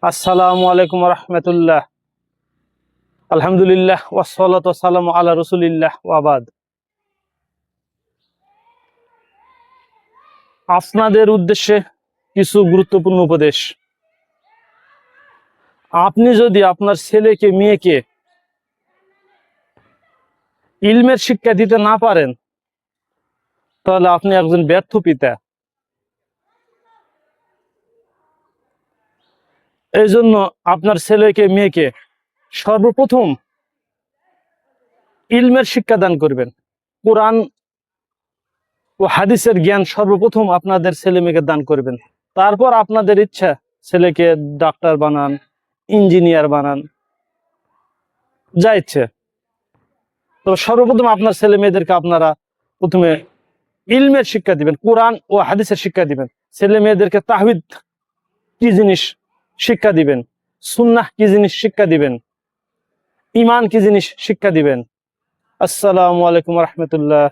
আসসালামু আলাইকুম রহমতুল্লাহ। আলহামদুলিল্লাহ ওয়াসসালাতু ওয়াসসালামু আলা রাসূলিল্লাহ ওয়া বাদ। আপনাদের উদ্দেশ্যে কিছু গুরুত্বপূর্ণ উপদেশ। আপনি যদি আপনার ছেলেকে মেয়েকে ইলমের শিক্ষা দিতে না পারেন, তাহলে আপনি একজন ব্যর্থ পিতা। এই জন্য আপনার ছেলেকে মেয়েকে সর্বপ্রথম ইলমের শিক্ষা দান করবেন। কোরআন ও হাদিসের জ্ঞান সর্বপ্রথম আপনাদের ছেলে মেয়েকে দান করবেন। তারপর আপনাদের ইচ্ছা ছেলেকে ডাক্তার বানান, ইঞ্জিনিয়ার বানান, যা ইচ্ছে। তো সর্বপ্রথম আপনার ছেলে মেয়েদেরকে আপনারা প্রথমে ইলমের শিক্ষা দিবেন, কোরআন ও হাদিসের শিক্ষা দিবেন। ছেলে মেয়েদেরকে তাওহীদ কি জিনিস শিক্ষা দিবেন, সুন্নাহ কি জিনিস শিক্ষা দিবেন, ঈমান কি জিনিস শিক্ষা দিবেন। আসসালামু আলাইকুম রহমতুল্লাহ।